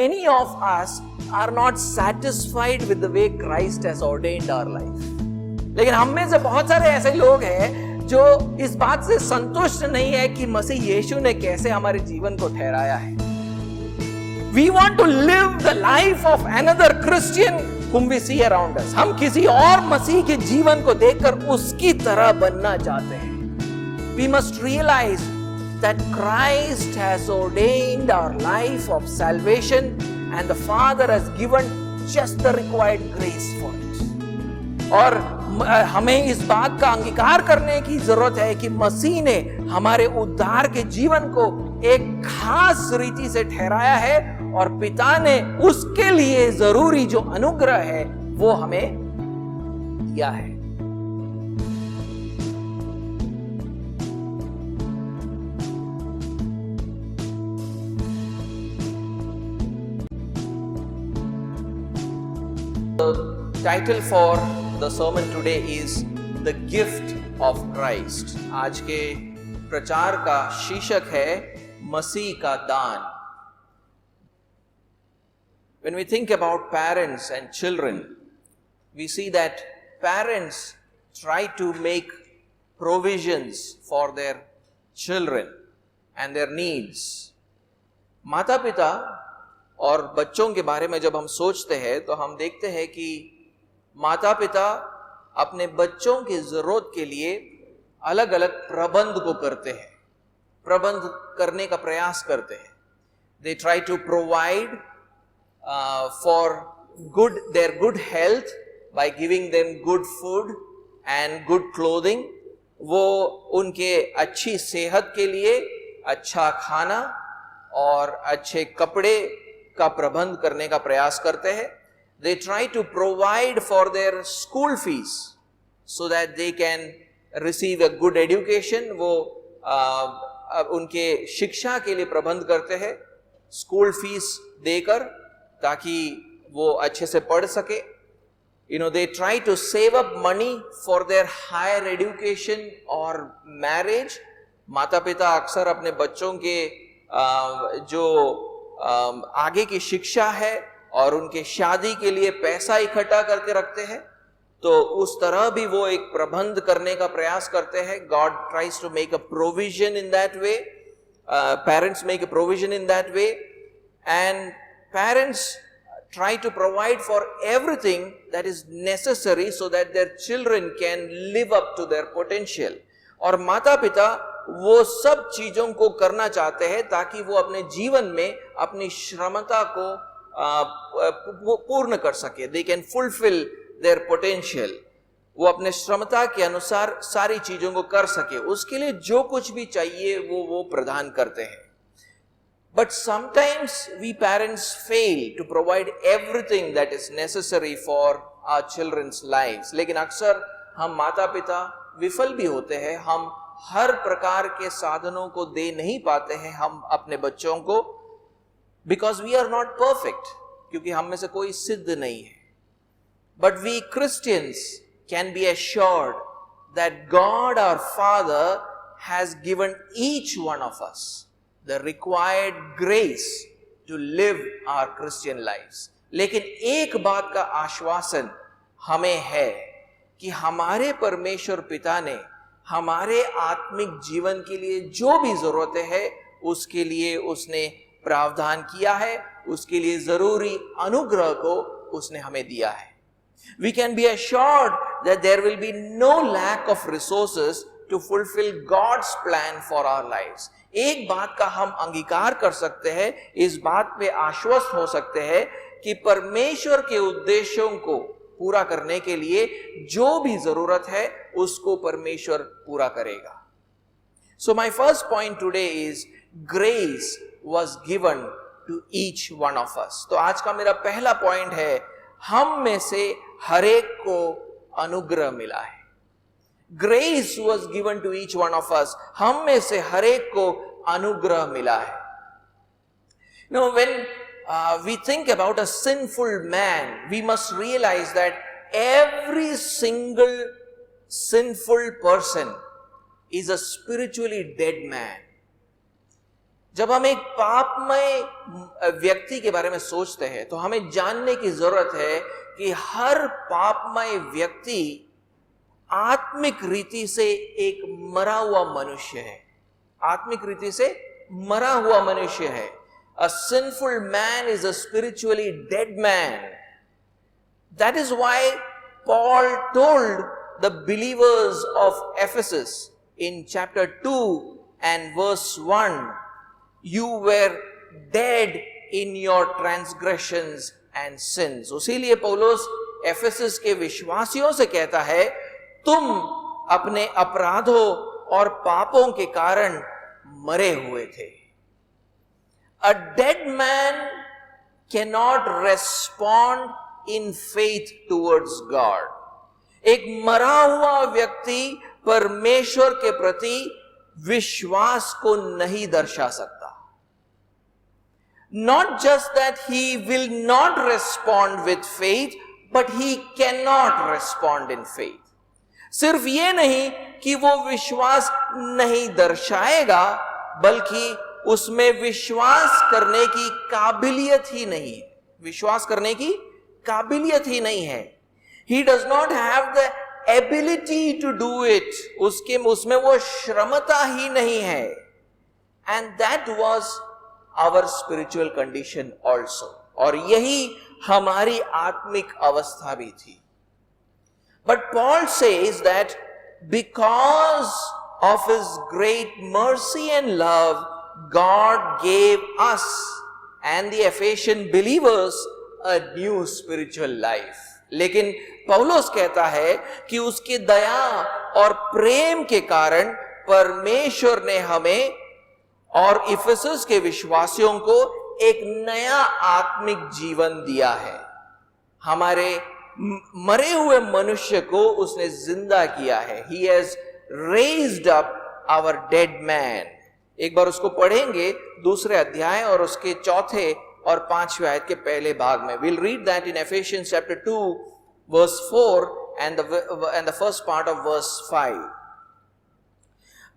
many of us are not satisfied with the way Christ has ordained our life. लेकिन हम में से बहुत सारे ऐसे लोग हैं जो इस बात से संतुष्ट नहीं है कि मसीह यीशु ने कैसे हमारे जीवन को ठहराया है. We want to live the life of another Christian whom we see around us. हम किसी और मसीह के जीवन को देखकर उसकी तरह बनना चाहते हैं. We must realize that Christ has ordained our life of salvation and the Father has given just the required grace for it. और हमें इस बात का अंगीकार करने की जरूरत है कि मसीह ने हमारे उद्धार के जीवन को एक खास रीति से ठहराया है और पिता ने उसके लिए जरूरी जो अनुग्रह है वो हमें दिया है. The title for the sermon today is The Gift of Christ. आज के प्रचार का शीर्षक है मसीह का दान. When we think about parents and children, we see that parents try to make provisions for their children and their needs. माता पिता और बच्चों के बारे में जब हम सोचते हैं तो हम देखते हैं कि माता पिता अपने बच्चों की जरूरत के लिए अलग अलग प्रबंध को करते हैं, प्रबंध करने का प्रयास करते हैं. They try to provide for their good health by giving them good food and good clothing. वो उनके अच्छी सेहत के लिए अच्छा खाना और अच्छे कपड़े का प्रबंध करने का प्रयास करते हैं. They try to provide for their school fees so that they can receive a good education. वो उनके शिक्षा के लिए प्रबंध करते हैं, स्कूल फीस देकर ताकि वो अच्छे से पढ़ सके. They try to save up money for their higher education or marriage. माता पिता अक्सर अपने बच्चों के जो आगे की शिक्षा है और उनके शादी के लिए पैसा इकट्ठा करके रखते हैं, तो उस तरह भी वो एक प्रबंध करने का प्रयास करते हैं. God tries to make a provision in that way. Parents make a provision in that way, and parents try to provide for everything that is necessary so that their children can live up to their potential. और माता पिता वो सब चीजों को करना चाहते हैं ताकि वो अपने जीवन में अपनी क्षमता को पूर्ण कर सके. They can fulfill their potential. वो अपने क्षमता के अनुसार सारी चीजों को कर सके, उसके लिए जो कुछ भी चाहिए वो प्रदान करते हैं. But sometimes we parents fail to provide everything that is necessary for our children's lives. लेकिन अक्सर हम माता पिता विफल भी होते हैं. हम हर प्रकार के साधनों को दे नहीं पाते हैं हम अपने बच्चों को, because we are not perfect, क्योंकि हम में से कोई सिद्ध नहीं है. But we Christians can be assured that God our Father has given each one of us the required grace to live our Christian lives. लेकिन एक बात का आश्वासन हमें है कि हमारे परमेश्वर पिता ने हमारे आत्मिक जीवन के लिए जो भी जरूरतें है उसके लिए उसने प्रावधान किया है, उसके लिए जरूरी अनुग्रह को उसने हमें दिया है. We can be assured that there will be no lack of resources to fulfill God's plan for our lives. एक बात का हम अंगीकार कर सकते हैं, इस बात पे आश्वस्त हो सकते हैं कि परमेश्वर के उद्देश्यों को पूरा करने के लिए जो भी जरूरत है उसको परमेश्वर पूरा करेगा. So my first point today is grace was given to each one of us. तो आज का मेरा पहला पॉइंट है, हम में से हर एक को अनुग्रह मिला है. Grace was given to each one of us. हम में से हर एक को अनुग्रह मिला है. Now when we think about a sinful man, we must realize that every single sinful person is a spiritually dead man. जब हम एक पापमय व्यक्ति के बारे में सोचते हैं तो हमें जानने की जरूरत है कि हर पापमय व्यक्ति आत्मिक रीति से एक मरा हुआ मनुष्य है, आत्मिक रीति से मरा हुआ मनुष्य है। A sinful man is a spiritually dead man. That is why Paul told the believers of Ephesus in chapter 2 and verse 1, you were dead in your transgressions and sins. उसीलिए पौलुस एफेसस के विश्वासियों से कहता है, तुम अपने अपराधों और पापों के कारण मरे हुए थे। A dead man cannot respond in faith towards God. एक मरा हुआ व्यक्ति परमेश्वर के प्रति विश्वास को नहीं दर्शा सकता। Not just that he will not respond with faith, but he cannot respond in faith. सिर्फ ये नहीं कि वो विश्वास नहीं दर्शाएगा, बल्कि उसमें विश्वास करने की काबिलियत ही नहीं है, विश्वास करने की काबिलियत ही नहीं है। He does not have the ability to do it. उसमें वो क्षमता ही नहीं है। And that was our spiritual condition also. और यही हमारी आत्मिक अवस्था भी थी। But Paul says that because of his great mercy and love, God gave us and the Ephesian believers a new spiritual life. लेकिन पौलुस कहता है कि उसकी दया और प्रेम के कारण परमेश्वर ने हमें और इफिसस के विश्वासियों को एक नया आत्मिक जीवन दिया है। हमारे मरे हुए मनुष्य को उसने जिंदा किया है। He has raised up our dead man. एक बार उसको पढ़ेंगे दूसरे अध्याय और उसके चौथे और 5वें आयत के पहले भाग में। We'll read that in Ephesians chapter 2 verse 4 and the first part of verse 5.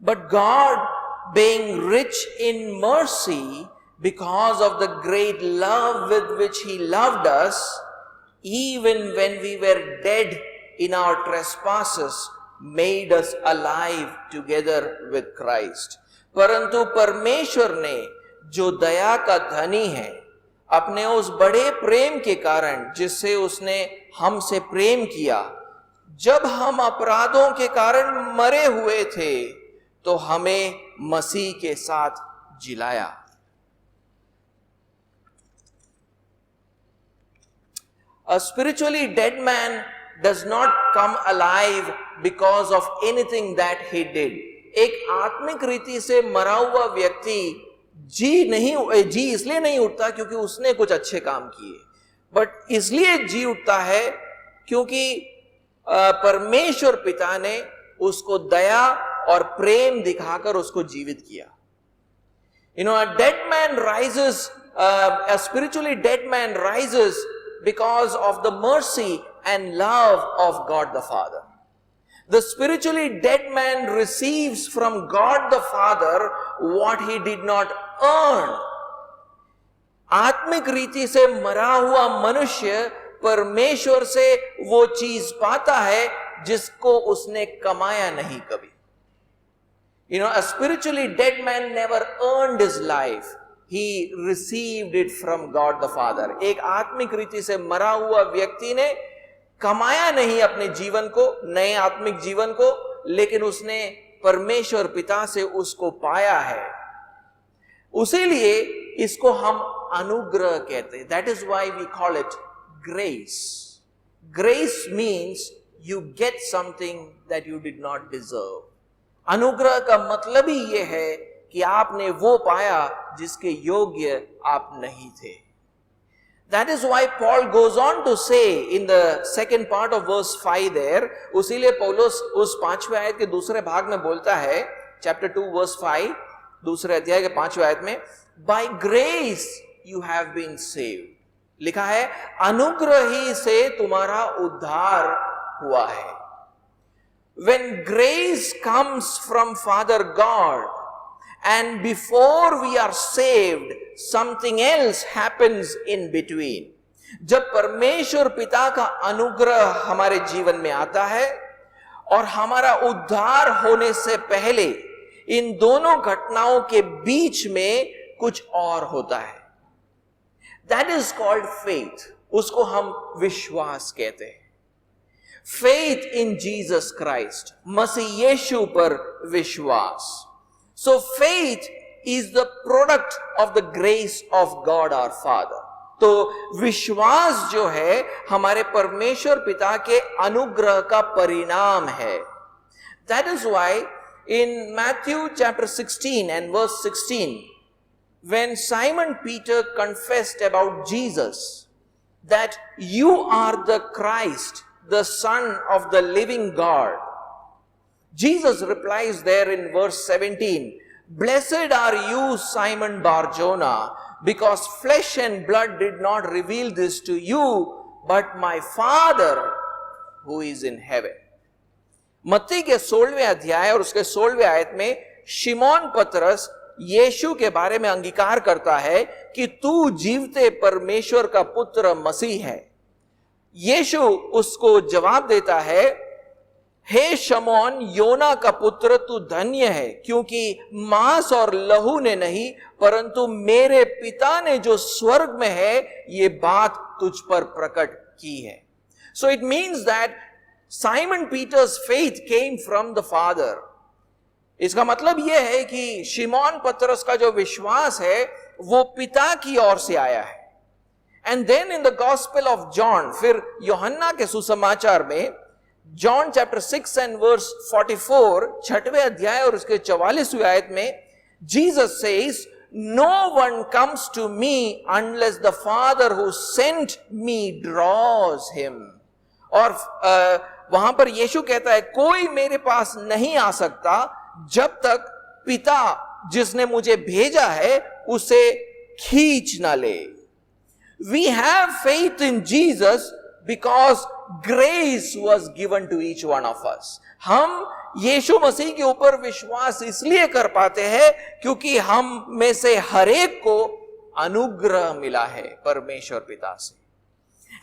But God, being rich in mercy, because of the great love with which he loved us, even when we were dead in our trespasses, made us alive together with Christ. परंतु परमेश्वर ने जो दया का धनी है, अपने उस बड़े प्रेम के कारण जिससे उसने हमसे प्रेम किया, जब हम अपराधों के कारण मरे हुए थे तो हमें मसीह के साथ जिलाया। A spiritually dead man does not come alive because of anything that he did. एक आत्मिक रीति से मरा हुआ व्यक्ति जी इसलिए नहीं उठता क्योंकि उसने कुछ अच्छे काम किए, बट इसलिए जी उठता है क्योंकि परमेश्वर पिता ने उसको दया और प्रेम दिखाकर उसको जीवित किया। You know, a dead man rises, a spiritually dead man rises because of the mercy and love of God the Father. The spiritually dead man receives from God the Father what he did not earn. आत्मिक रीति से मरा हुआ मनुष्य परमेश्वर से वो चीज पाता है जिसको उसने कमाया नहीं कभी। You know, a spiritually dead man never earned his life. He received it from God the Father. एक आत्मिक रीति से मरा हुआ व्यक्ति ने कमाया नहीं अपने जीवन को, नए आत्मिक जीवन को, लेकिन उसने परमेश्वर पिता से उसको पाया है। उसीलिए इसको हम अनुग्रह कहते हैं। That is why we call it grace. Grace means you get something that you did not deserve. अनुग्रह का मतलब ही यह है कि आपने वो पाया जिसके योग्य आप नहीं थे। That is why Paul goes on to say in the second part of verse 5 there, उसीलिए पौलुस उस 5वें आयत के दूसरे भाग में बोलता है, chapter 2 verse 5, दूसरे अध्याय के 5वें आयत में, by grace you have been saved. लिखा है अनुग्रह ही से तुम्हारा उद्धार हुआ है। When grace comes from Father God and before we are saved, something else happens in between. जब परमेश्वर पिता का अनुग्रह हमारे जीवन में आता है और हमारा उद्धार होने से पहले इन दोनों घटनाओं के बीच में कुछ और होता है. That is called faith. उसको हम विश्वास कहते हैं. Faith in Jesus Christ. मसीह यीशु पर विश्वास. So faith is the product of the grace of God our Father. तो विश्वास जो है हमारे परमेश्वर पिता के अनुग्रह का परिणाम है. That is why in Matthew chapter 16 and verse 16, when Simon Peter confessed about Jesus, that you are the Christ, the Son of the living God, Jesus replies there in verse 17, "Blessed are you, Simon Bar-Jonah, because flesh and blood did not reveal this to you, but my Father who is in heaven." मत्ती के 16वें अध्याय और उसके 16वें आयत में शिमोन पतरस यीशु के बारे में अंगीकार करता है कि तू जीवते परमेश्वर का पुत्र मसीह है. यीशु उसको जवाब देता है, हे शमौन योना का पुत्र, तू धन्य है, क्योंकि मांस और लहू ने नहीं परंतु मेरे पिता ने जो स्वर्ग में है ये बात तुझ पर प्रकट की है. So it means that Simon Peter's faith came from the Father. इसका मतलब यह है कि शिमोन पतरस का जो विश्वास है वो पिता की ओर से आया है. And then in the Gospel of John, फिर यूहन्ना के सुसमाचार में John chapter 6 and verse 44, 6वें अध्याय और उसके 44वें आयत में Jesus says, "No one comes to me unless the Father who sent me draws him." और वहां पर यीशु कहता है, कोई मेरे पास नहीं आ सकता जब तक पिता जिसने मुझे भेजा है उसे खींच ना ले. We have faith in Jesus because grace was given to each one of us. हम यीशु मसीह के ऊपर विश्वास इसलिए कर पाते हैं क्योंकि हम में से हर एक को अनुग्रह मिला है परमेश्वर पिता से.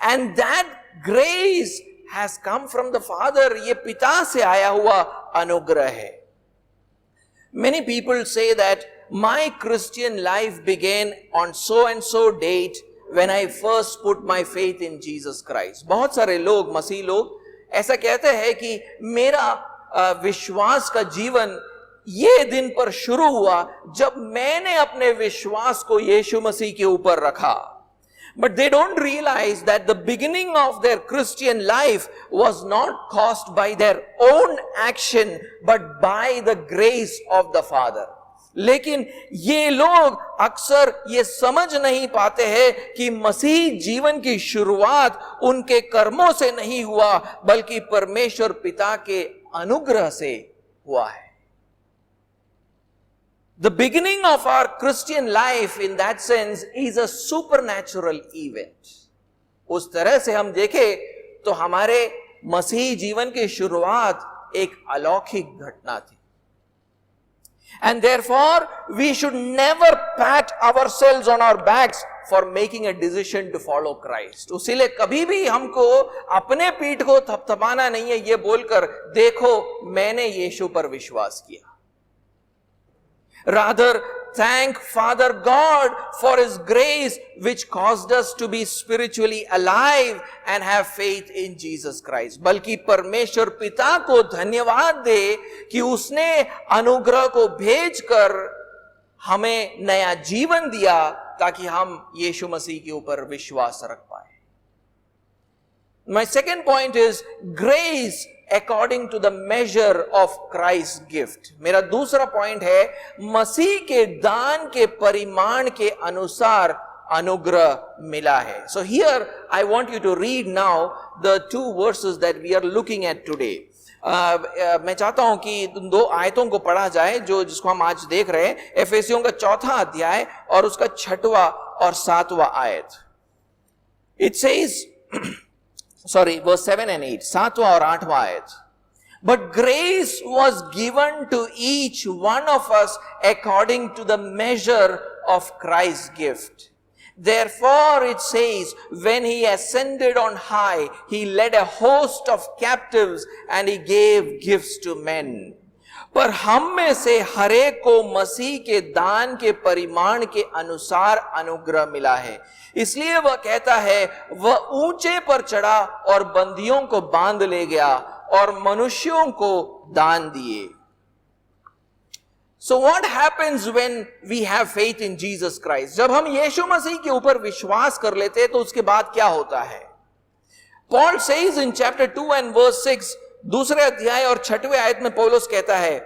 And that grace has come from the Father. ये पिता से आया हुआ अनुग्रह है. Many people say that my Christian life began on so and so date when I first put my faith in Jesus Christ. बहुत सारे लोग, मसीह लोग ऐसा कहते हैं कि मेरा विश्वास का जीवन ये दिन पर शुरू हुआ जब मैंने अपने विश्वास को यीशु मसीह के ऊपर रखा. But they don't realize that the beginning of their Christian life was not caused by their own action, but by the grace of the Father. लेकिन ये लोग अक्सर ये समझ नहीं पाते हैं कि मसीह जीवन की शुरुआत उनके कर्मों से नहीं हुआ बल्कि परमेश्वर पिता के अनुग्रह से हुआ है. The beginning of our Christian life in that sense is a supernatural event. उस तरह से हम देखें तो हमारे मसीही जीवन की शुरुआत एक अलौकिक घटना थी. And therefore we should never pat ourselves on our backs for making a decision to follow Christ. उसीलिए कभी भी हमको अपने पीठ को थपथपाना नहीं है ये बोलकर देखो मैंने यीशु पर विश्वास किया. Rather, thank Father God for His grace which caused us to be spiritually alive and have faith in Jesus Christ. बल्कि परमेश्वर पिता को धन्यवाद दे कि उसने अनुग्रह को भेजकर हमें नया जीवन दिया ताकि हम यीशु मसीह के ऊपर विश्वास रख पाए. My second point is grace according to the measure of Christ's gift. मेरा दूसरा पॉइंट है मसीह के दान के परिमाण के अनुसार अनुग्रह मिला है. So here I want you to read now the two verses that we are looking at today. मैं चाहता हूं कि दो आयतों को पढ़ा जाए जिसको हम आज देख रहे हैं. एफेसियों का 4वां अध्याय और उसका 6वां और 7वां आयत. It says verse 7 and 8, 7वां और 8वां आयत. But grace was given to each one of us according to the measure of Christ's gift. Therefore it says, when he ascended on high, he led a host of captives and he gave gifts to men. पर हम में से हरेक को मसीह के दान के परिमाण के अनुसार अनुग्रह मिला है। इसलिए वह कहता है, वह ऊंचे पर चढ़ा और बंदियों को बांध ले गया और मनुष्यों को दान दिए। So what happens when we have faith in Jesus Christ? जब हम यीशु मसीह के ऊपर विश्वास कर लेते हैं तो उसके बाद क्या होता है? Paul says in chapter 2 and verse 6, दूसरे अध्याय और 6वें आयत में पौलुस कहता है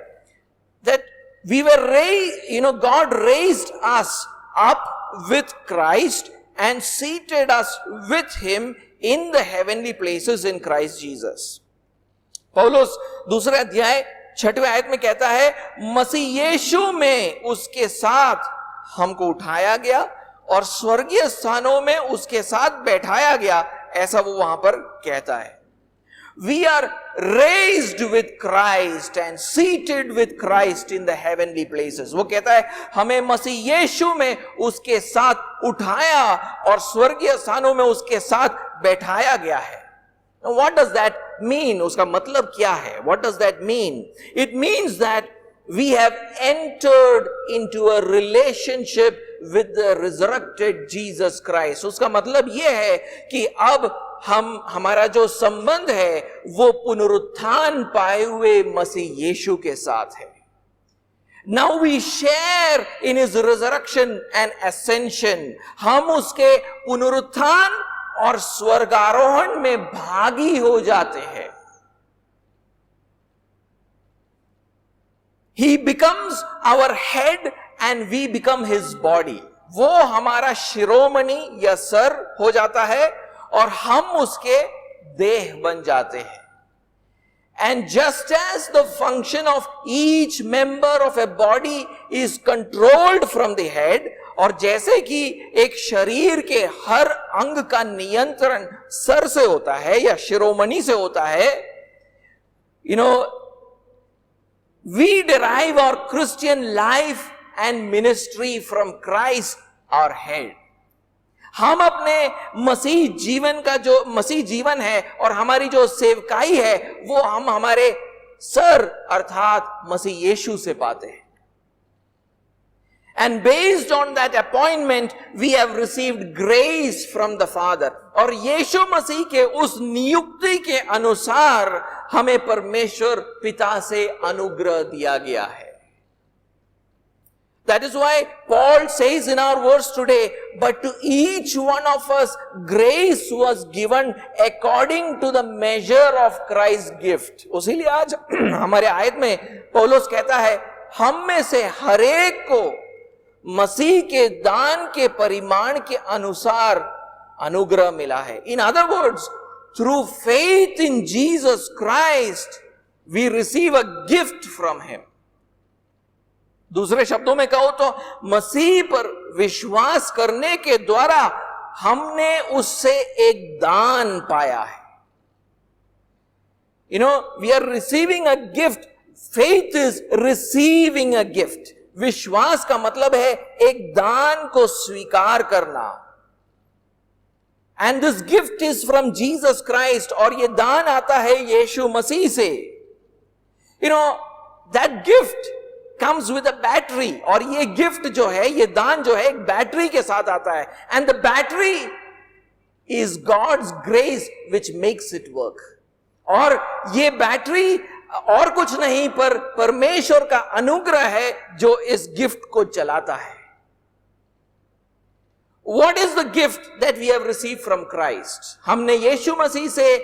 that we were raised, God raised us up with Christ and seated us with him in the heavenly places in Christ Jesus. पौलुस दूसरे अध्याय 6वें आयत में कहता है, मसीह यीशु में उसके साथ हमको उठाया गया और स्वर्गीय स्थानों में उसके साथ बैठाया गया, ऐसा वो वहां पर कहता है। We are raised with Christ and seated with Christ in the heavenly places. वो कहता है हमें मसीह यीशु में उसके साथ उठाया और स्वर्गीय स्थानों में उसके साथ बैठाया गया है। Now, what does that mean? उसका मतलब क्या है? What does that mean? It means that we have entered into a relationship with the resurrected Jesus Christ. उसका मतलब यह है कि अब हमारा जो संबंध है वो पुनरुत्थान पाए हुए मसीह यीशु के साथ है। Now we share in his resurrection and ascension. हम उसके पुनरुत्थान और स्वर्गारोहण में भागी हो जाते हैं। He becomes our head and we become his body. वो हमारा शिरोमणि या सर हो जाता है और हम उसके देह बन जाते हैं। And just as the function of each member of a body is controlled from the head, और जैसे कि एक शरीर के हर अंग का नियंत्रण सर से होता है या शिरोमणि से होता है, we derive our Christian life and ministry from Christ our head. हम अपने मसीह जीवन है और हमारी जो सेवकाई है वो हम हमारे सर अर्थात मसीह यीशु से पाते हैं। And based on that appointment, we have received grace from the Father. और यीशु मसीह के उस नियुक्ति के अनुसार हमें परमेश्वर पिता से अनुग्रह दिया गया है। That is why Paul says in our verse today, but to each one of us grace was given according to the measure of Christ's gift. उसीलिए आज हमारे आयत में पौलुस कहता है, हम में से हरेक को मसीह के दान के परिमाण के अनुसार अनुग्रह मिला है। In other words, through faith in Jesus Christ, we receive a gift from him. दूसरे शब्दों में कहो तो मसीह पर विश्वास करने के द्वारा हमने उससे एक दान पाया है। We are receiving a gift. Faith is receiving a gift. विश्वास का मतलब है एक दान को स्वीकार करना। And this gift is from Jesus Christ, और ये दान आता है यीशु मसीह से। That gift comes with a battery, और ये गिफ्ट जो है, ये दान जो है, एक बैटरी के साथ आता है। And the battery is God's grace which makes it work. और ये बैटरी और कुछ नहीं पर परमेश्वर का अनुग्रह है जो इस गिफ्ट को चलाता है। What is the gift that we have received from Christ? हमने यीशु मसीह से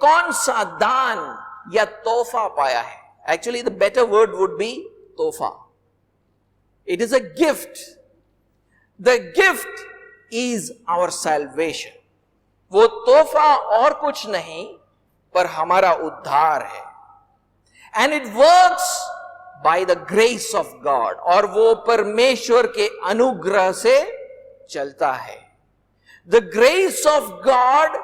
कौन सा दान या तोहफा पाया है? Actually, the better word would be तोहफा. It is a gift. The gift is our salvation. वो तोहफा और कुछ नहीं पर हमारा उद्धार है। And it works by the grace of God. और वो परमेश्वर के अनुग्रह से चलता है। The grace of God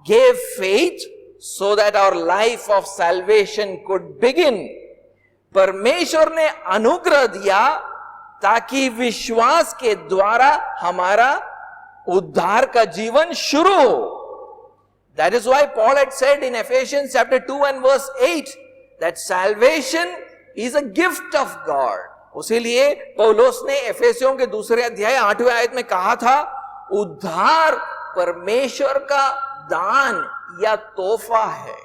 gave faith so that our life of salvation could begin. परमेश्वर ने अनुग्रह दिया ताकि विश्वास के द्वारा हमारा उद्धार का जीवन शुरू हो. That is why Paul had said in Ephesians chapter 2 and verse 8 that salvation is a gift of God. उसीलिए पौलुस ने एफेसियों के दूसरे अध्याय 8वें आयत में कहा था, उद्धार परमेश्वर का दान या तोहफा है.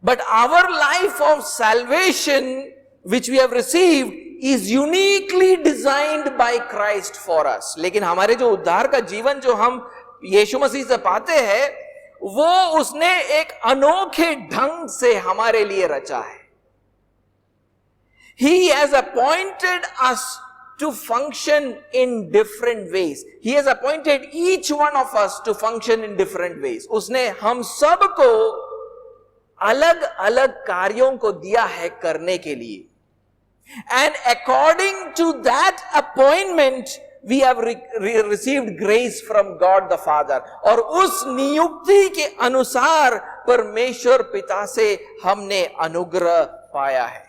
But our life of salvation which we have received is uniquely designed by Christ for us. लेकिन हमारे जो उद्धार का जीवन जो हम यीशु मसीह से पाते हैं, वो उसने एक अनोखे ढंग से हमारे लिए रचा है. He has appointed us to function in different ways. He has appointed each one of us to function in different ways. उसने हम सबको अलग अलग कार्यों को दिया है करने के लिए. And according to that appointment, we have received grace from God the Father. और उस नियुक्ति के अनुसार परमेश्वर पिता से हमने अनुग्रह पाया है.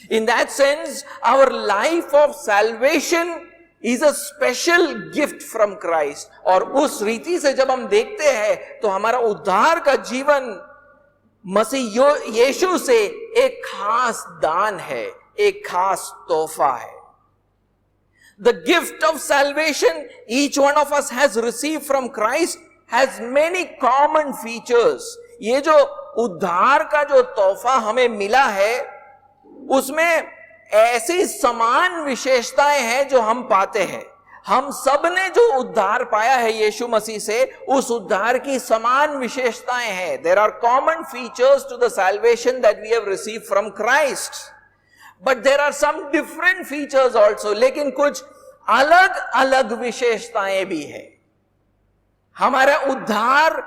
In that sense, our life of salvation is a special gift from Christ. और उस रीति से जब हम देखते हैं तो हमारा उद्धार का जीवन मसीह यीशु से एक खास दान है, एक खास तोहफा है. The gift of salvation each one of us has received from Christ has many common features. ये जो उद्धार का जो तोहफा हमें मिला है, उसमें ऐसी समान विशेषताएं हैं जो हम पाते हैं. हम सब ने जो उद्धार पाया है यीशु मसीह से, उस उद्धार की समान विशेषताएं हैं. There are common features to the salvation that we have received from Christ. But there are some different features also. लेकिन कुछ अलग अलग विशेषताएं भी है. हमारा उद्धार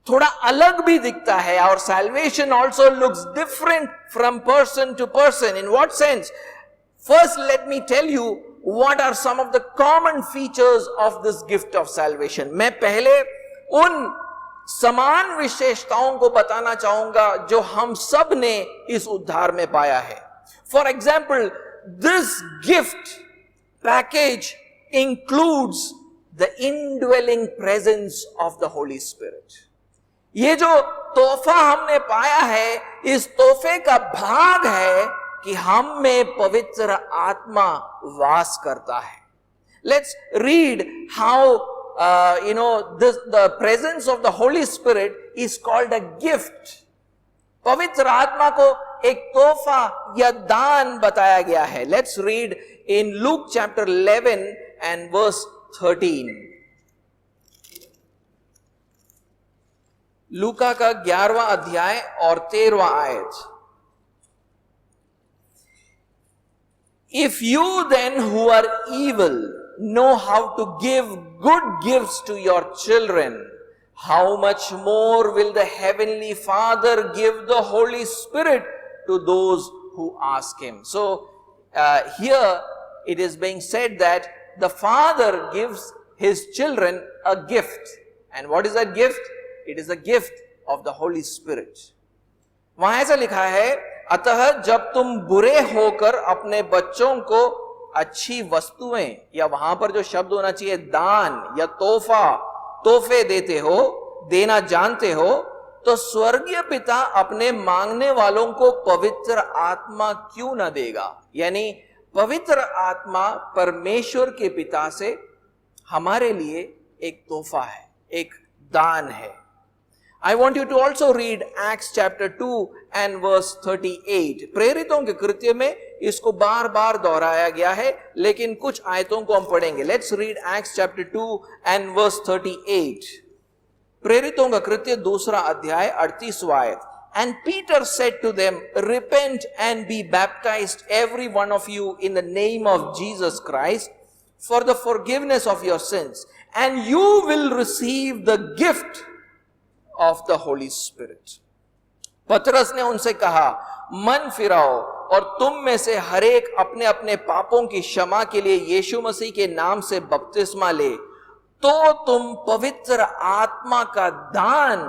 थोड़ा अलग भी दिखता है. Our salvation also looks different from person to person. In what sense? First, let me tell you what are some of the common features of this gift of salvation. मैं पहले उन समान विशेषताओं को बताना चाहूंगा जो हम सब ने इस उद्धार में पाया है. For example, this gift package includes the indwelling presence of the Holy Spirit. ये जो तोहफा हमने पाया है, इस तोहफे का भाग है कि हम में पवित्र आत्मा वास करता है. Let's read how the presence of the Holy Spirit is called a gift. पवित्र आत्मा को एक तोहफा या दान बताया गया है. Let's read in Luke chapter 11 and verse 13. लूका का 11वां अध्याय और 13वां आयत. If you then who are evil know how to give good gifts to your children, how much more will the Heavenly Father give the Holy Spirit to those who ask Him? So here it is being said that the Father gives His children a gift. And what is that gift? It is the gift of the Holy Spirit. वहां ऐसा लिखा है, अतः जब तुम बुरे होकर अपने बच्चों को अच्छी वस्तुएं, या वहां पर जो शब्द होना चाहिए दान या तोहफे देते हो, देना जानते हो, तो स्वर्गीय पिता अपने मांगने वालों को पवित्र आत्मा क्यों न देगा. यानी पवित्र आत्मा परमेश्वर के पिता से हमारे लिए एक तोहफा है, एक दान है. I want you to also read Acts chapter 2 and verse 38. प्रेरितों के कृत्य में इसको बार बार दोहराया गया है, लेकिन कुछ आयतों को हम पढ़ेंगे. Let's read Acts chapter 2 and verse 38. प्रेरितों का कृत्य 2वां अध्याय 38वां आयत. And Peter said to them, repent and be baptized every one of you in the name of Jesus Christ for the forgiveness of your sins, and you will receive the gift of the Holy Spirit. पतरस ने उनसे कहा, मन फिराओ और तुम में से हर एक अपने अपने पापों की क्षमा के लिए यीशु मसीह के नाम से बपतिस्मा ले, तो तुम पवित्र आत्मा का दान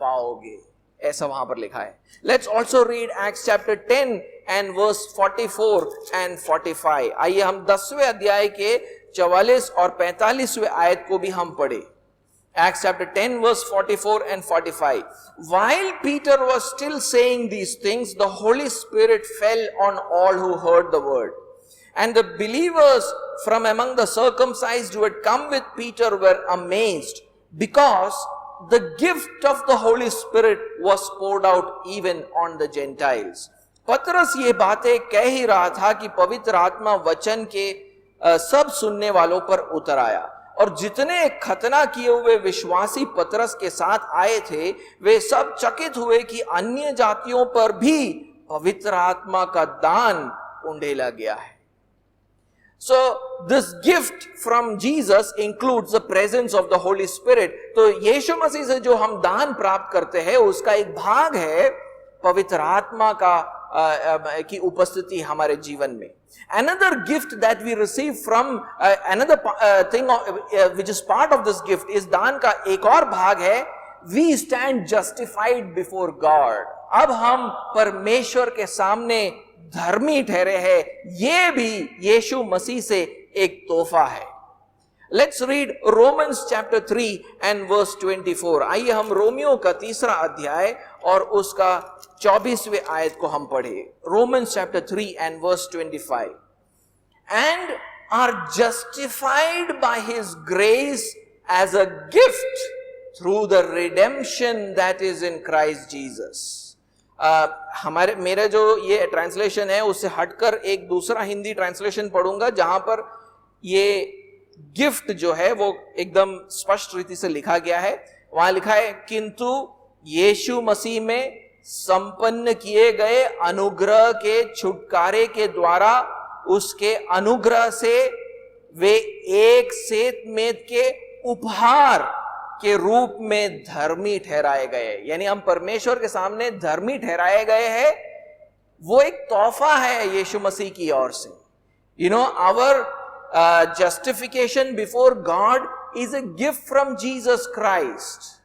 पाओगे, ऐसा वहां पर लिखा है. Let's also read Acts chapter 10 and verse 44 and 45. आइए हम 10वें अध्याय के 44 और 45वें आयत को भी हम पढ़े. Acts chapter 10 verse 44 and 45. While Peter was still saying these things, the Holy Spirit fell on all who heard the word. And the believers from among the circumcised who had come with Peter were amazed, because the gift of the Holy Spirit was poured out even on the Gentiles. पतरस ये बातें कह ही रहा था कि पवित्र आत्मा वचन के सब सुनने वालों पर उतर आया, और जितने खतना किए हुए विश्वासी पतरस के साथ आए थे वे सब चकित हुए कि अन्य जातियों पर भी पवित्र आत्मा का दान उंडेला गया है. So this gift from Jesus includes the presence of the Holy Spirit. तो यीशु मसीह से जो हम दान प्राप्त करते हैं उसका एक भाग है पवित्र आत्मा का की उपस्थिति हमारे जीवन में. Another gift that we receive from another thing which is part of this gift is दान का एक और भाग है we stand justified before God. अब हम परमेश्वर के सामने धर्मी ठहरे हैं, ये भी यीशु मसीह से एक तोहफा है. Let's read Romans chapter 3 and verse 24. आइए हम रोमियो का 3रा अध्याय और उसका 24वें आयत को हम पढ़े. Romans chapter 3 and verse 25. And are justified by his grace as a gift through the redemption that is in Christ Jesus. मेरा जो ये ट्रांसलेशन है उससे हटकर एक दूसरा हिंदी ट्रांसलेशन पढ़ूंगा जहां पर ये गिफ्ट जो है वो एकदम स्पष्ट रीति से लिखा गया है. वहां लिखा है किंतु यीशु मसीह में संपन्न किए गए अनुग्रह के छुटकारे के द्वारा उसके अनुग्रह से वे एक सेतमेत के उपहार के रूप में धर्मी ठहराए गए. यानी हम परमेश्वर के सामने धर्मी ठहराए गए हैं, वो एक तोहफा है यीशु मसीह की ओर से. You know our justification before God is a gift from Jesus Christ,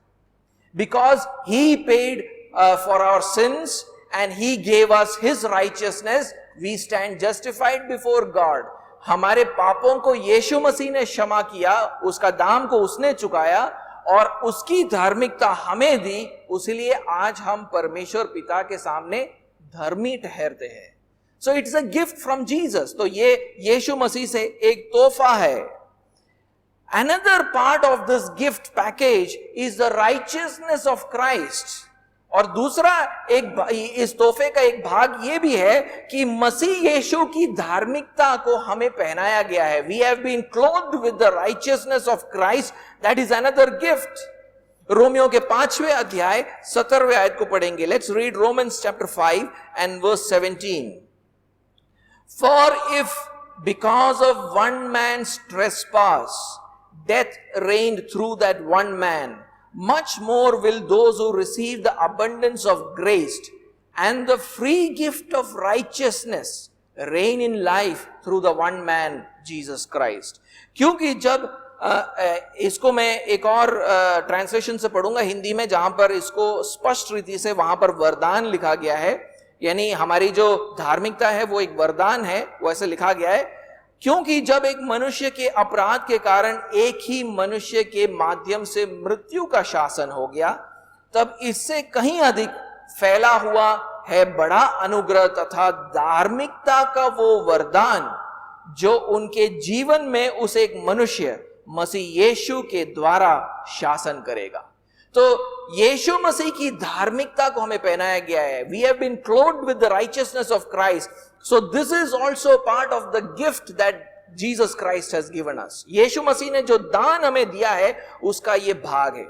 because he paid for our sins and he gave us his righteousness. We stand justified before God. हमारे पापों को यीशु मसीह ने क्षमा किया, उसका दाम को उसने चुकाया और उसकी धार्मिकता हमें दी, इसलिए आज हम परमेश्वर पिता के सामने धर्मी ठहरते हैं. So it's a gift from Jesus. तो ये यीशु मसीह से एक तोहफा है. Another part of this gift package is the righteousness of Christ. और दूसरा एक इस तोहफे का एक भाग ये भी है कि मसीह यीशु की धार्मिकता को हमें पहनाया गया है. We have been clothed with the righteousness of Christ. That is another gift. Romeo के 5वें अध्याय 17वें आयत को पढ़ेंगे. Let's read Romans chapter 5 and verse 17. For if because of one man's trespass death reigned through that one man, much more will those who receive the abundance of grace and the free gift of righteousness reign in life through the one man Jesus Christ. क्योंकि जब इसको मैं एक और translation से पढ़ूंगा हिंदी में, जहां पर इसको स्पष्ट रीति से वहां पर वरदान लिखा गया है, यानी हमारी जो धार्मिकता है वो एक वरदान है, वो ऐसे लिखा गया है. क्योंकि जब एक मनुष्य के अपराध के कारण एक ही मनुष्य के माध्यम से मृत्यु का शासन हो गया, तब इससे कहीं अधिक फैला हुआ है बड़ा अनुग्रह तथा धार्मिकता का वो वरदान जो उनके जीवन में उस एक मनुष्य मसीह यीशु के द्वारा शासन करेगा. तो यीशु मसीह की धार्मिकता को हमें पहनाया गया है. We have been clothed with the righteousness of Christ. So this is also part of the gift that Jesus Christ has given us. यीशु मसीह ने जो दान हमें दिया है उसका ये भाग है.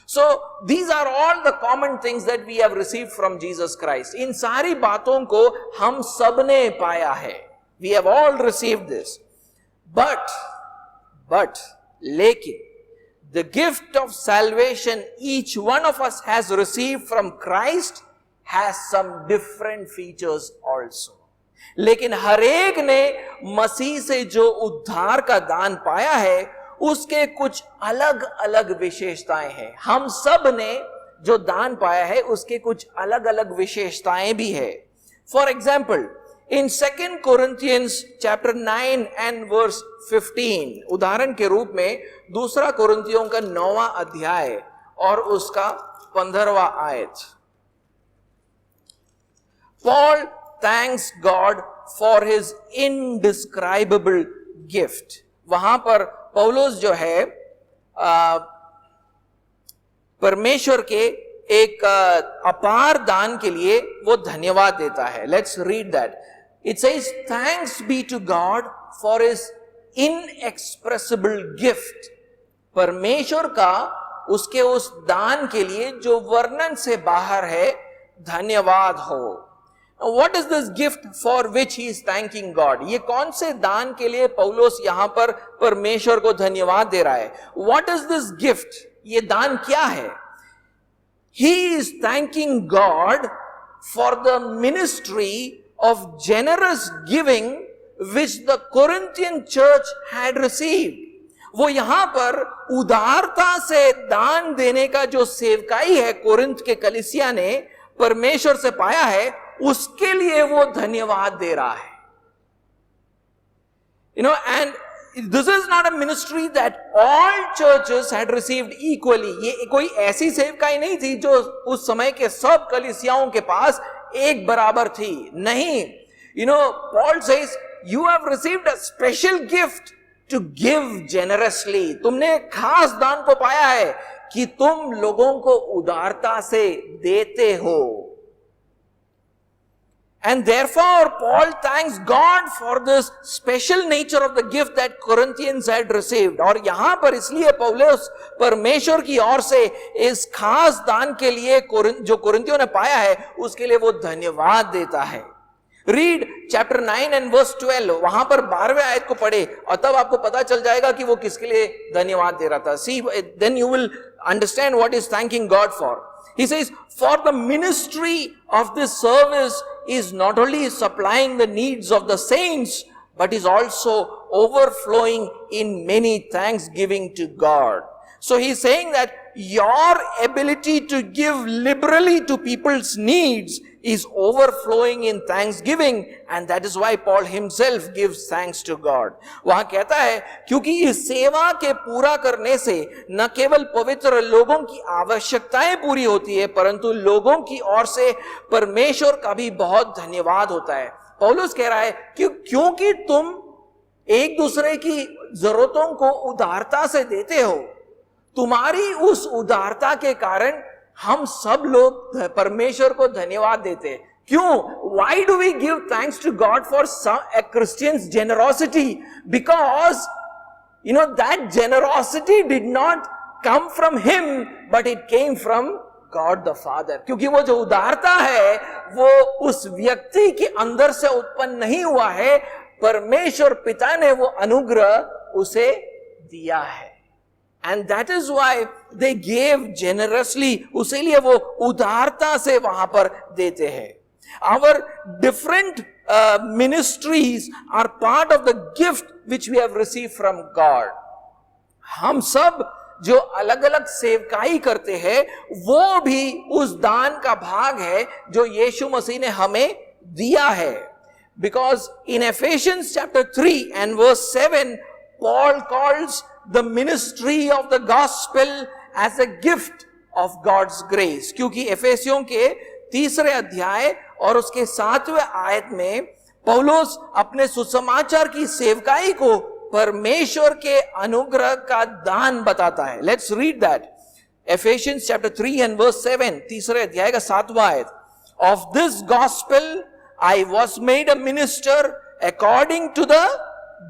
So these are all the common things that we have received from Jesus Christ. इन सारी बातों को हम सबने पाया है. We have all received this. But लेकिन the gift of salvation each one of us has received from Christ has some different features also. लेकिन हर एक ने मसीह से जो उद्धार का दान पाया है उसके कुछ अलग अलग विशेषताएं हैं. हम सब ने जो दान पाया है उसके कुछ अलग अलग विशेषताएं भी है. For example, in 2 Corinthians chapter 9 and verse 15, उदाहरण के रूप में 2 कुरिन्थियों का 9वां अध्याय और उसका 15वां आयत. Paul thanks God for his indescribable gift. वहां पर पौलुस जो है परमेश्वर के एक अपार दान के लिए वो धन्यवाद देता है. Let's read that. It says, thanks be to God for his inexpressible gift. परमेश्वर का उसके उस दान के लिए जो वर्णन से बाहर है, धन्यवाद हो. What is this gift for which he is thanking God? ये कौन से दान के लिए पौलुस यहां पर परमेश्वर को धन्यवाद दे रहा है? What is this gift? ये दान क्या है? He is thanking God for the ministry of generous giving which the Corinthian church had received. वो यहां पर उदारता से दान देने का जो सेवकाई है कोरिन्थ के कलीसिया ने परमेश्वर से पाया है, उसके लिए वो धन्यवाद दे रहा है. And this is not a ministry that all churches had received equally. ये कोई ऐसी सेवकाई नहीं थी जो उस समय के सब कलीसियाओं के पास एक बराबर थी. नहीं. Paul says, you have received a special gift to give generously. तुमने खास दान को पाया है कि तुम लोगों को उदारता से देते हो. And therefore, Paul thanks God for this special nature of the gift that Corinthians had received. और यहां पर इसलिए पौलुस परमेश्वर की ओर से इस खास दान के लिए जो कोरिन्थियों ने पाया है, उसके लिए वो धन्यवाद देता है. Read chapter 9 and verse 12. वहां पर 12वें आयत को पढ़े और तब आपको पता चल जाएगा कि वो किसके लिए धन्यवाद दे रहा था. See, then you will understand what is thanking God for. He says, for the ministry of this service is not only supplying the needs of the saints, but is also overflowing in many thanksgiving to God. So he's saying that your ability to give liberally to people's needs is overflowing in thanksgiving, and that is why Paul himself gives thanks to God. वहां कहता है क्योंकि इस सेवा के पूरा करने से न केवल पवित्र लोगों की आवश्यकताएं पूरी होती है, परंतु लोगों की ओर से परमेश्वर का भी बहुत धन्यवाद होता है. पौलुस कह रहा है कि क्योंकि तुम एक दूसरे की जरूरतों को उदारता से देते हो, तुम्हारी उस उदारता के कारण हम सब लोग परमेश्वर को धन्यवाद देते हैं. क्यों? Why do we give thanks to God for a Christian's generosity? Because that generosity did not come from him, but it came from God the Father. क्योंकि वो जो उदारता है वो उस व्यक्ति के अंदर से उत्पन्न नहीं हुआ है, परमेश्वर पिता ने वो अनुग्रह उसे दिया है. And that is why they gave generously. उसीलिए वो उदारता से वहां पर देते हैं. Our different ministries are part of the gift which we have received from God. हम सब जो अलग अलग सेवकाई करते हैं वो भी उस दान का भाग है जो यीशु मसीह ने हमें दिया है. Because in Ephesians chapter 3 and verse 7, Paul calls the ministry of the gospel as a gift of God's grace. क्योंकि एफेसियों के 3 अध्याय और उसके 7वें आयत में पौलुस अपने सुसमाचार की सेवकाई को परमेश्वर के अनुग्रह का दान बताता है. Let's read that. Ephesians chapter 3 and verse 7, 3 अध्याय का 7वां आयत. Of this gospel I was made a minister according to the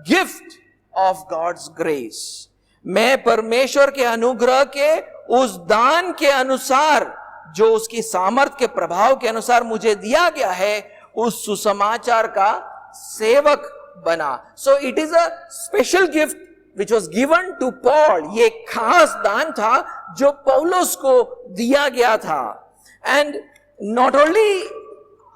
gift of God's grace. मैं परमेश्वर के अनुग्रह के उस दान के अनुसार जो उसकी सामर्थ के प्रभाव के अनुसार मुझे दिया गया है, उस सुसमाचार का सेवक बना. So it is a special gift which was given to Paul. ये खास दान था जो पौलुस को दिया गया था. And not only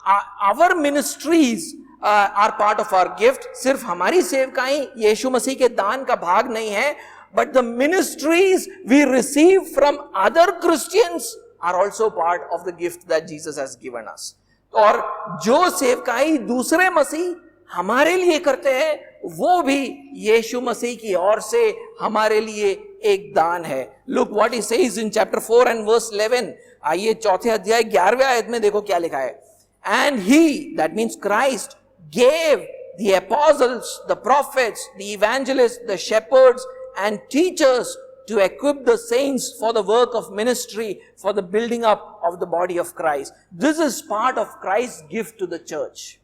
our ministries are part of our gift. सिर्फ हमारी सेवकाएं यीशु मसीह के दान का भाग नहीं है, but the ministries we receive from other Christians are also part of the gift that Jesus has given us. और जो सेवकाई दूसरे मसीह हमारे लिए करते हैं वो भी यीशु मसीह की ओर से हमारे लिए एक दान है. Look what he says in chapter 4 and verse 11. आइए चौथे अध्याय 11वें आयत में देखो क्या लिखा है. And he, that means Christ, gave the apostles, the prophets, the evangelists, the shepherds and teachers to equip the saints for the work of ministry, for the building up of the body of Christ. This is part of Christ's gift to the church.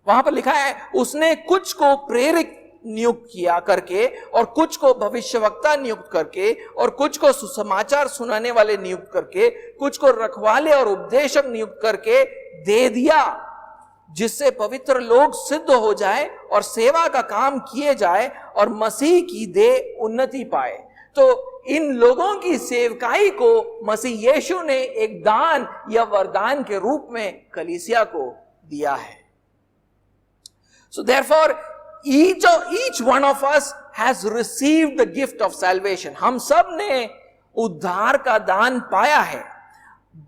वहां पर लिखा है उसने कुछ को प्रेरित नियुक्त किया करके और कुछ को भविष्यवक्ता नियुक्त करके और कुछ को सुसमाचार सुनाने वाले नियुक्त करके कुछ को रखवाले और उपदेशक नियुक्त करके दे दिया, जिससे पवित्र लोग सिद्ध हो जाए और सेवा का काम किए जाए और मसीह की देह उन्नति पाए. तो इन लोगों की सेवकाई को मसीह यीशु ने एक दान या वरदान के रूप में कलीसिया को दिया है. So therefore each one of us has received the gift of salvation. हम सब ने उद्धार का दान पाया है.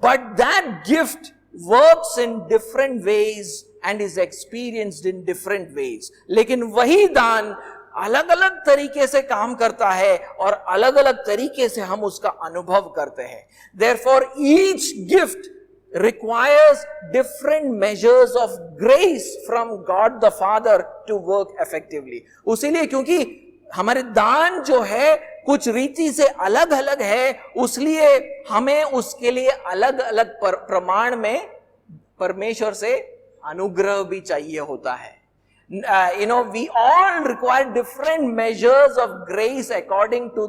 But that gift works in different ways and is experienced in different ways. लेकिन वही दान अलग अलग तरीके से काम करता है और अलग अलग तरीके से हम उसका अनुभव करते हैं. Therefore each gift requires different measures of grace from God the Father to work effectively. उसीलिए क्योंकि हमारे दान जो है कुछ रीति से अलग अलग है, उसलिए हमें उसके लिए अलग अलग प्रमाण में परमेश्वर से अनुग्रह भी चाहिए होता है. We all require different measures of grace according to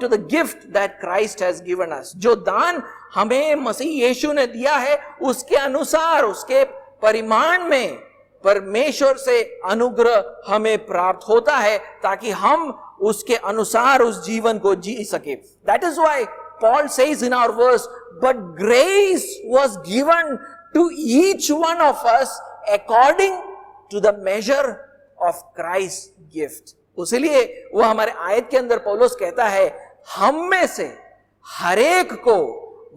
the gift that Christ has given us. जो दान हमें मसीह यीशु ने दिया है उसके अनुसार, उसके परिमाण में परमेश्वर से अनुग्रह हमें प्राप्त होता है ताकि हम उसके अनुसार उस जीवन को जी सके. That is why Paul says in our verse, but grace was given to each one of us according to the measure of Christ's gift. उसलिए वो हमारे आयत के अंदर पौलुस कहता है हम में से हरेक को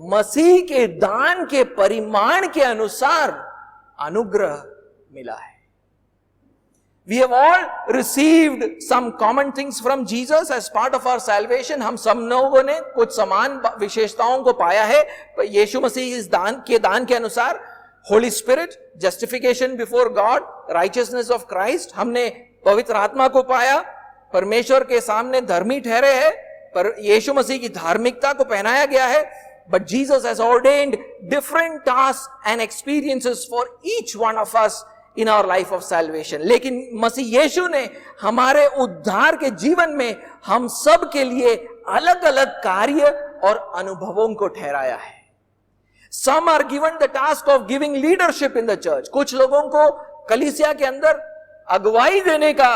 मसीह के दान के परिमाण के अनुसार अनुग्रह मिला है. We have all received some common things from Jesus as part of our salvation. हम सब लोगों ने कुछ समान विशेषताओं को पाया है यीशु मसीह इस दान के अनुसार. Holy Spirit, justification before God, righteousness of Christ. हमने पवित्र आत्मा को पाया, परमेश्वर के सामने धर्मी ठहरे हैं, पर यीशु मसीह की धार्मिकता को पहनाया गया है. But Jesus has ordained different tasks and experiences for each one of us in our life of salvation. लेकिन मसीह यीशु ने हमारे उद्धार के जीवन में हम सब के लिए अलग अलग कार्य और अनुभवों को ठहराया है. Some are given the task of giving leadership in the church. कुछ लोगों को कलीसिया के अंदर अगुवाई देने का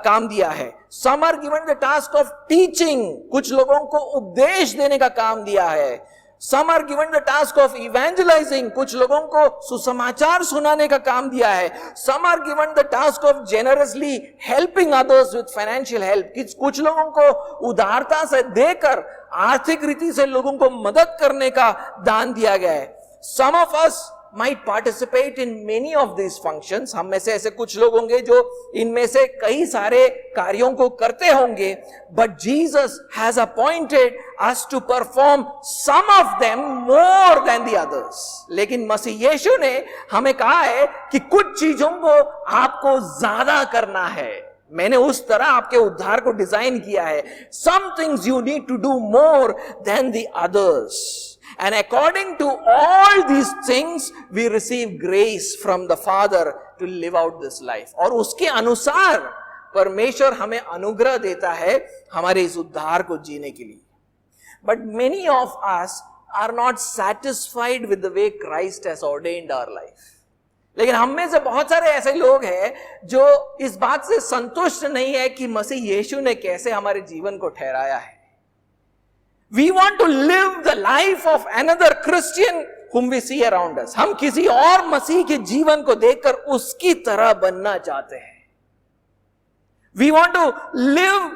काम दिया है. Some are given the task of teaching. कुछ लोगों को उपदेश देने का काम दिया है. Some are given the task of evangelizing. कुछ लोगों को सुसमाचार सुनाने का काम दिया है. Some are given the task of generously helping others with financial help. कुछ लोगों को उदारता से देकर आर्थिक रीति से लोगों को मदद करने का दान दिया गया है. Some of us might participate in many of these functions. हम में से ऐसे कुछ लोग होंगे जो इनमें से कई सारे कार्यों को करते होंगे. But Jesus has appointed us to perform some of them more than the others. लेकिन मसीह यीशु ने हमें कहा है कि कुछ चीजों को आपको ज्यादा करना है. मैंने उस तरह आपके उद्धार को डिजाइन किया है. Some things you need to do more than the others. And according to all these things, we receive grace from the Father to live out this life. और उसके अनुसार परमेश्वर हमें अनुग्रह देता है हमारे इस उद्धार को जीने के लिए. But many of us are not satisfied with the way Christ has ordained our life. लेकिन हम में से बहुत सारे ऐसे लोग हैं जो इस बात से संतुष्ट नहीं है कि मसीह यीशु ने कैसे हमारे जीवन को ठहराया है. We want to live the life of another Christian whom we see around us. हम किसी और मसीह के जीवन को देखकर उसकी तरह बनना चाहते हैं. We want to live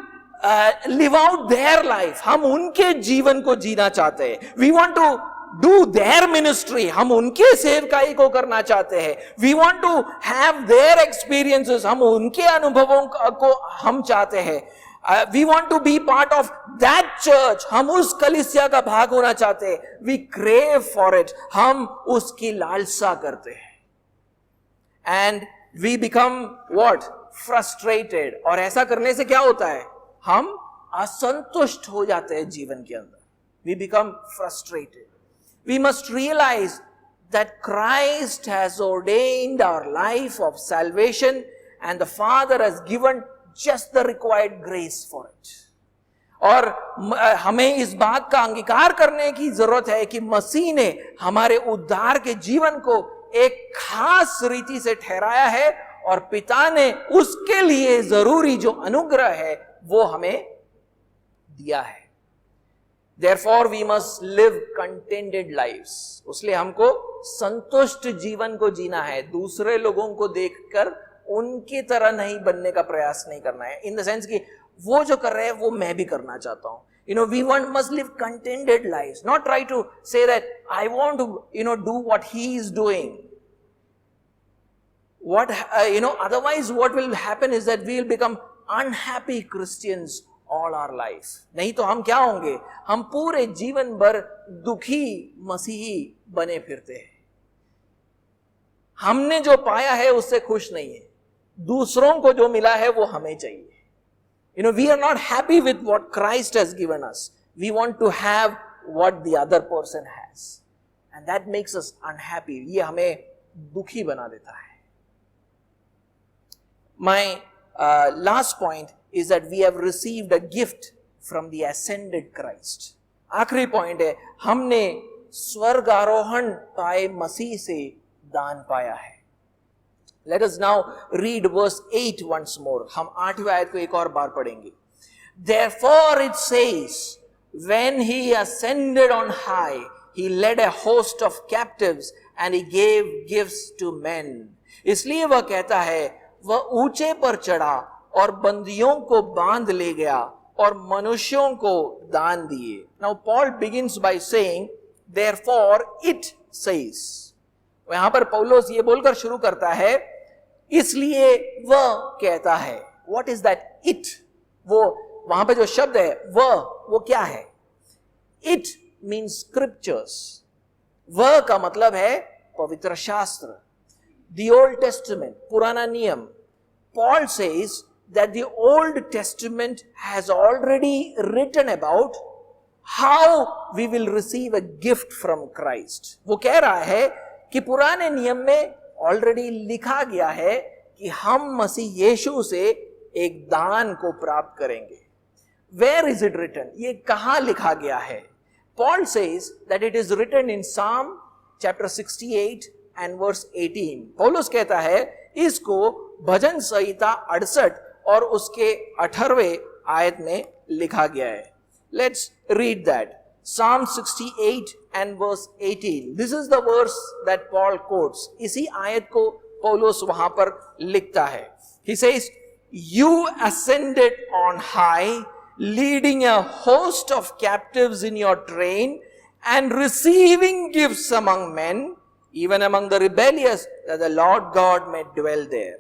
live out their life, हम उनके जीवन को जीना चाहते हैं. We want to do their ministry, हम उनके सेवकाई को करना चाहते हैं. We want to have their experiences, हम उनके अनुभवों को हम चाहते हैं. We want to be part of that church, हम उस कलीसिया का भाग होना चाहते हैं. वी क्रेव फॉर इट, हम उसकी लालसा करते हैं. And we become what, frustrated. और ऐसा करने से क्या होता है, हम असंतुष्ट हो जाते हैं जीवन के अंदर. We become frustrated. We must realize that Christ has ordained our life of salvation and the Father has given just the required grace for it. और हमें इस बात का अंगीकार करने की जरूरत है कि मसीह ने हमारे उद्धार के जीवन को एक खास रीति से ठहराया है और पिता ने उसके लिए जरूरी जो अनुग्रह है वो हमें दिया है. Therefore we must live contented lives. उसलिए हमको संतुष्ट जीवन को जीना है. दूसरे लोगों को देखकर उनकी तरह नहीं बनने का प्रयास नहीं करना है. इन द सेंस कि वो जो कर रहे हैं वो मैं भी करना चाहता हूं. We must live contented lives. Not try to say that I want to, do what he is doing. Otherwise what will happen is that we will become unhappy Christians all our life. नहीं तो हम क्या होंगे, हम पूरे जीवन भर दुखी मसीही बने फिरते हैं. हमने जो पाया है उससे खुश नहीं है, दूसरों को जो मिला है वो हमें चाहिए. We are not happy with what Christ has given us. We want to have what the other person has. And that makes us unhappy. ये हमें दुखी बना देता है. My last point is that we have received a gift from the ascended Christ. आखिरी point है, हमने स्वर्गारोहण पाए मसीह से दान पाया है. Let us now read verse 8 once more. हम 8वीं आयत को एक और बार पढ़ेंगे. Therefore it says, when he ascended on high, he led a host of captives and he gave gifts to men. इसलिए वह कहता है, वह ऊंचे पर चढ़ा और बंदियों को बांध ले गया और मनुष्यों को दान दिए. Now Paul begins by saying, therefore it says. यहां पर पौलुस ये बोलकर शुरू करता है, इसलिए वह कहता है. What is that it? वो वहां पे जो शब्द है वो क्या है? It means scriptures. वह का मतलब है पवित्र शास्त्र, the Old Testament, पुराना नियम. Paul says that the Old Testament has already written about how we will receive a gift from Christ. वो कह रहा है कि पुराने नियम में ऑलरेडी लिखा गया है कि हम मसीह यीशु से एक दान को प्राप्त करेंगे. Where is it written? ये कहां लिखा गया है? Paul says that it is written in Psalm chapter 68 and verse 18. पौलुस कहता है इसको भजन संहिता 68 और उसके 18वें आयत में लिखा गया है. Let's read that. Psalm 68 and verse 18. This is the verse that Paul quotes. इसी आयत को पौलुस वहां पर लिखता है. He says, you ascended on high, leading a host of captives in your train and receiving gifts among men, even among the rebellious, that the Lord God may dwell there.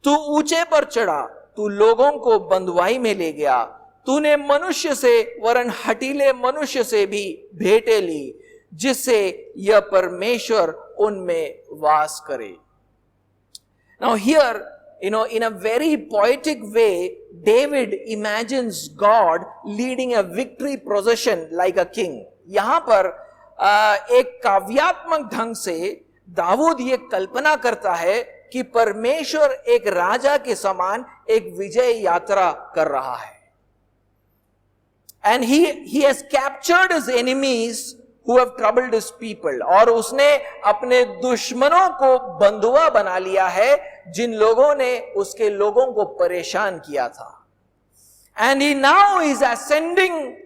तू ऊंचे पर चढ़ा, तू लोगों को बंधुआई में ले गया, तूने मनुष्य से वरन हठीले मनुष्य से भी भेंटें ली, जिससे यह परमेश्वर उनमें वास करे. Now here, in a very poetic way, David imagines God leading a victory procession like a king. यहां पर एक काव्यात्मक ढंग से दाऊद ये कल्पना करता है कि परमेश्वर एक राजा के समान एक विजय यात्रा कर रहा है. And he has captured his enemies who have troubled his people. और उसने अपने दुश्मनों को बंधुआ बना लिया है जिन लोगों ने उसके लोगों को परेशान किया था. And he now is ascending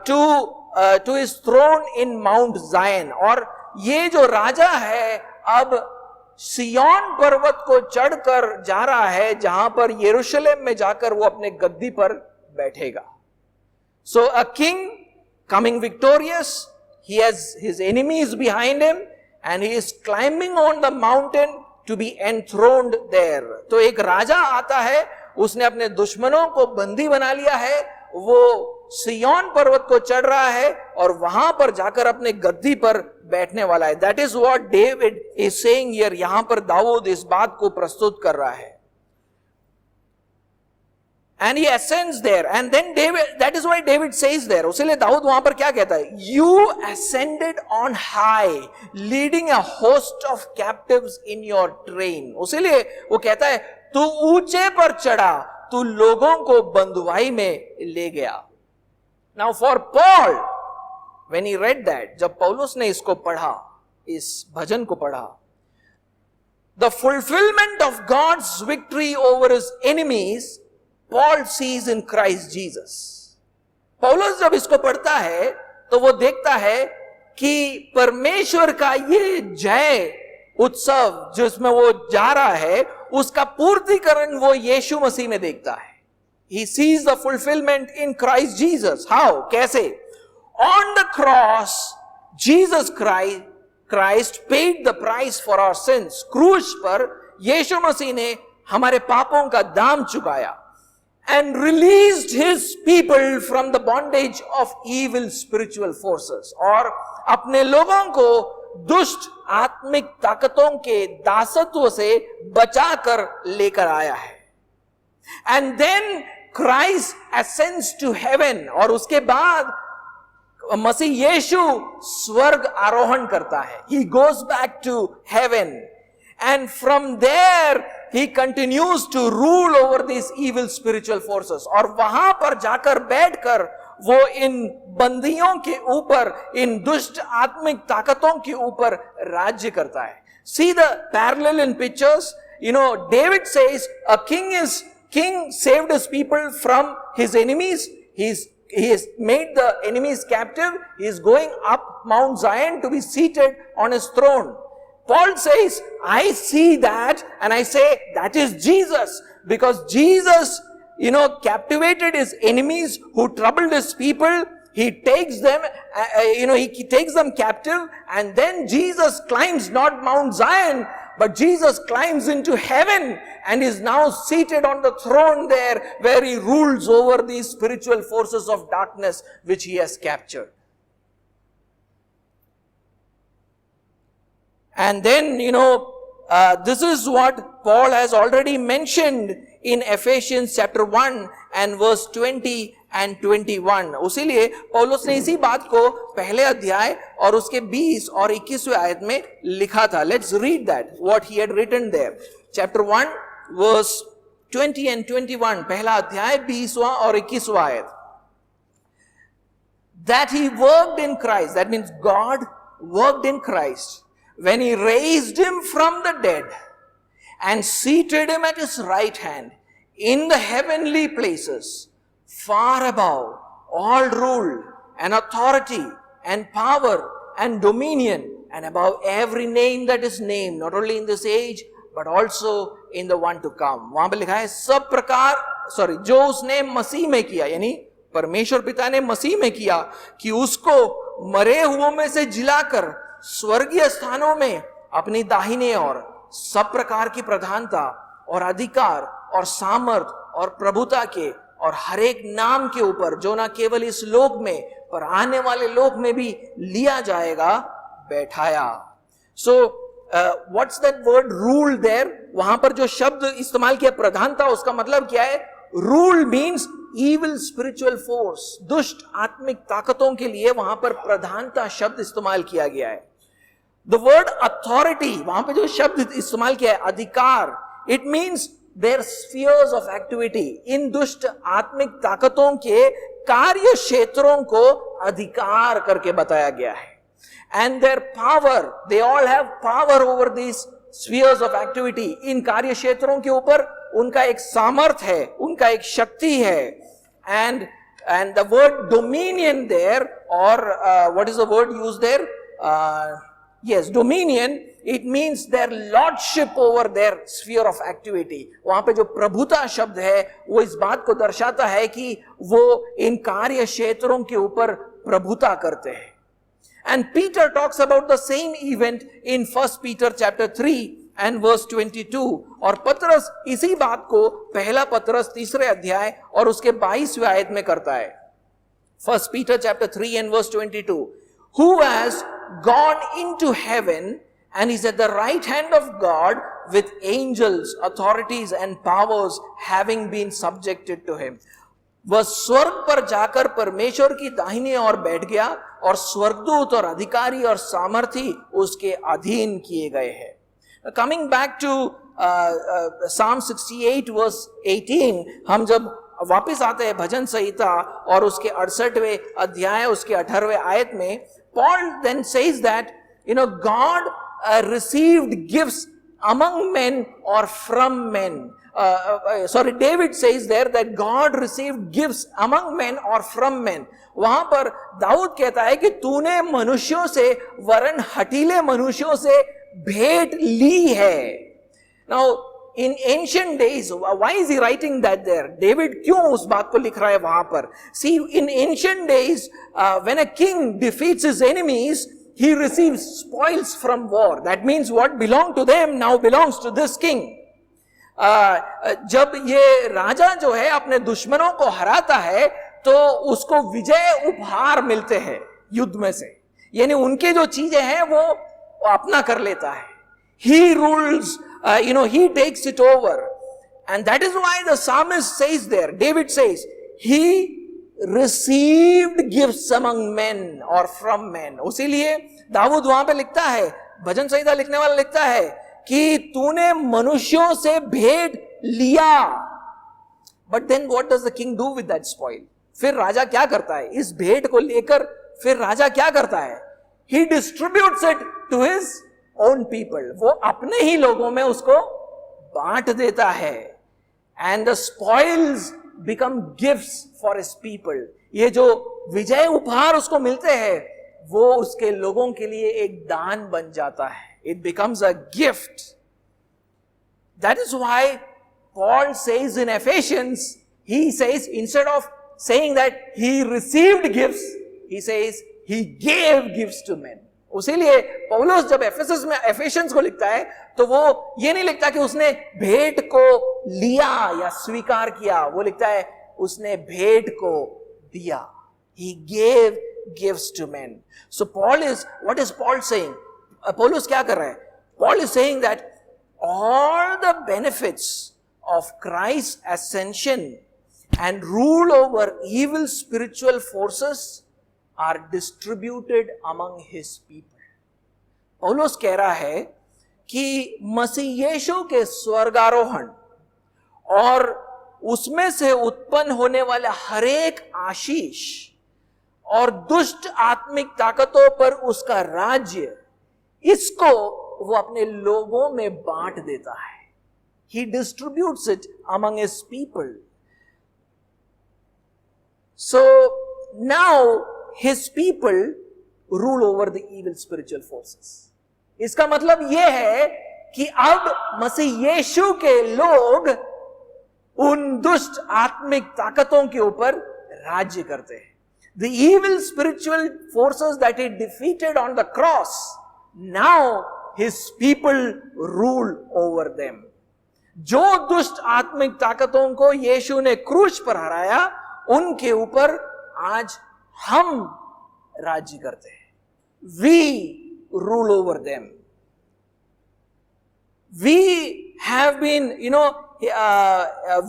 to his throne in Mount Zion. और ये जो राजा है अब सिय्योन पर्वत को चढ़कर जा रहा है, जहां पर यरूशलेम में जाकर वो अपने गद्दी पर बैठेगा. So a king coming victorious, he has his enemies behind him and he is climbing on the mountain to be enthroned there. तो एक राजा आता है, उसने अपने दुश्मनों को बंदी बना लिया है, वो सिय्योन पर्वत को चढ़ रहा है और वहां पर जाकर अपने गद्दी पर बैठने वाला है. That is what David is saying here. यहां पर दाऊद इस बात को प्रस्तुत कर रहा है. And he ascends there, and then David, that is why David says there, उसलिए Dawood वहां पर क्या कहता है? You ascended on high, leading a host of captives in your train. उसलिए वो कहता है, तू ऊंचे पर चढ़ा, तू लोगों को बंधुआई में ले गया. Now for Paul, when he read that, जब पौलुस ने इसको पढ़ा, इस भजन को पढ़ा, the fulfillment of God's victory over his enemies, Paul sees in Christ Jesus. पौलुस जब इसको पढ़ता है तो वो देखता है कि परमेश्वर का ये जय उत्सव जिसमें वो जा रहा है, उसका पूर्तिकरण वो यीशु मसीह में देखता है. He sees the fulfillment in Christ Jesus. How? कैसे? On the cross, Jesus Christ paid the price for our sins. क्रूस पर यीशु मसीह ने हमारे पापों का दाम चुकाया. And released his people from the bondage of evil spiritual forces. और अपने लोगों को दुष्ट आत्मिक ताकतों के दासत्व से बचाकर लेकर आया है. And then Christ ascends to heaven. और उसके बाद मसीह यीशु स्वर्ग आरोहण करता है. He goes back to heaven. And from there he continues to rule over these evil spiritual forces. और वहां पर जाकर बैठकर वो इन बंदियों के ऊपर, इन दुष्ट आत्मिक ताकतों के ऊपर राज्य करता है. See the parallel in pictures. You know, David says a king saved his people from his enemies. He has made the enemies captive. He is going up Mount Zion to be seated on his throne. Paul says, I see that and I say that is Jesus, because Jesus, captivated his enemies who troubled his people. He takes them, he takes them captive, and then Jesus climbs not Mount Zion, but Jesus climbs into heaven and is now seated on the throne there where he rules over these spiritual forces of darkness which he has captured. And then, this is what Paul has already mentioned in Ephesians chapter 1 and verse 20 and 21. उसीलिए पौलुस ने इसी बात को पहले अध्याय और उसके 20 और 21वें आयत में लिखा था. Let's read that, what he had written there. Chapter 1 verse 20 and 21, पहला अध्याय 20वां और 21वां आयत. That he worked in Christ, that means God worked in Christ, when he raised him from the dead and seated him at his right hand in the heavenly places, far above all rule and authority and power and dominion, and above every name that is named, not only in this age but also in the one to come. वहां पर लिखा है सब प्रकार जो उसने मसीह में किया, यानी परमेश्वर पिता ने मसीह में किया, कि उसको मरे हुओं में से जिलाकर स्वर्गीय स्थानों में अपनी दाहिने ओर सब प्रकार की प्रधानता और अधिकार और सामर्थ और प्रभुता के और हर एक नाम के ऊपर, जो ना केवल इस लोक में पर आने वाले लोक में भी लिया जाएगा, बैठाया. So what's that word rule there? वहां पर जो शब्द इस्तेमाल किया प्रधानता, उसका मतलब क्या है? Rule means evil spiritual force, दुष्ट आत्मिक ताकतों के लिए वहां पर प्रधानता शब्द इस्तेमाल किया गया है. The word authority, वहां पे जो शब्द इस्तेमाल किया है अधिकार, it means their spheres of activity. इन दुष्ट आत्मिक ताकतों के कार्य क्षेत्रों को अधिकार करके बताया गया है. And their power, they all have power over these spheres of activity. इन कार्य क्षेत्रों के ऊपर उनका एक सामर्थ है, उनका एक शक्ति है. And the word dominion there, or what is the word used there? Yes, dominion, it means their lordship over their sphere of activity. वहां पे जो प्रभुता शब्द है वो इस बात को दर्शाता है कि वो इन कार्य क्षेत्रों के ऊपर प्रभुता करते हैं. And Peter talks about the same event in 1 Peter chapter 3 and verse 22. और पतरस इसी बात को पहला पतरस 3 अध्याय और उसके 22वें आयत में करता है. 1 Peter chapter 3 and verse 22. Who has gone into heaven and is at the right hand of God with angels, authorities and powers having been subjected to him. वह स्वर्ग पर जाकर परमेश्वर की दाहिनी ओर बैठ गया और स्वर्गदूत और अधिकारी और सामर्थी उसके अधीन किए गए हैं. Coming back to Psalm 68 verse 18, हम जब वापस आते हैं भजन संहिता और उसके 68वें अध्याय उसके 18वें आयत में, Paul then says that God received gifts among men or from men. David says there that God received gifts among men or from men. वहां पर दाऊद कहता है कि तूने मनुष्यों से वरन हठीले मनुष्यों से भेंट ली है. Now in ancient days, why is he writing that there? David क्यों उस बात को लिख रहा है वहां पर? See, in ancient days, when a king defeats his enemies, he receives spoils from war. That means what belonged to them now belongs to this king. जब ये राजा जो है अपने दुश्मनों को हराता है तो उसको विजय उपहार मिलते हैं युद्ध में से, यानी उनके जो चीजें हैं वो अपना कर लेता है. He rules, he takes it over. And that is why the psalmist says there, David says, he received gifts among men or from men. उसीलिए Dawood वहां पे लिखता है, भजन संहिता लिखने वाला लिखता है कि तूने मनुष्यों से भेंट लिया. But then what does the king do with that spoil? फिर राजा क्या करता है? इस भेंट को लेकर फिर राजा क्या करता है? He distributes it to his own people. वो अपने ही लोगों में उसको बांट देता है. And the spoils become gifts for his people. ये जो विजय उपहार उसको मिलते हैं वो उसके लोगों के लिए एक दान बन जाता है. It becomes a gift. That is why Paul says in Ephesians, he says instead of saying that he received gifts, he says he gave gifts to men. उसीलिए पौलुस जब एफेशियंस को लिखता है तो वो ये नहीं लिखता कि उसने भेंट को लिया या स्वीकार किया, वो लिखता है उसने भेंट को दिया. He gave gifts to men. So what is Paul saying? पौलुस क्या कर रहा है? Paul is saying that all the benefits of Christ's ascension and rule over evil spiritual forces are distributed among his people. पौलुस कह रहा है कि मसीह यीशु के स्वर्गारोहण और उसमें से उत्पन्न होने वाला हर एक आशीष और दुष्ट आत्मिक ताकतों पर उसका राज्य, इसको वो अपने लोगों में बांट देता है. He distributes it among his people. So now his people rule over the evil spiritual forces. इसका मतलब यह है कि अब मसीह यीशु के लोग उन दुष्ट आत्मिक ताकतों के ऊपर राज्य करते हैं. The evil spiritual forces that he defeated on the cross, now his people rule over them. जो दुष्ट आत्मिक ताकतों को यीशु ने क्रूस पर हराया, उनके ऊपर आज हम राज्य करते हैं. We rule over them. We have been,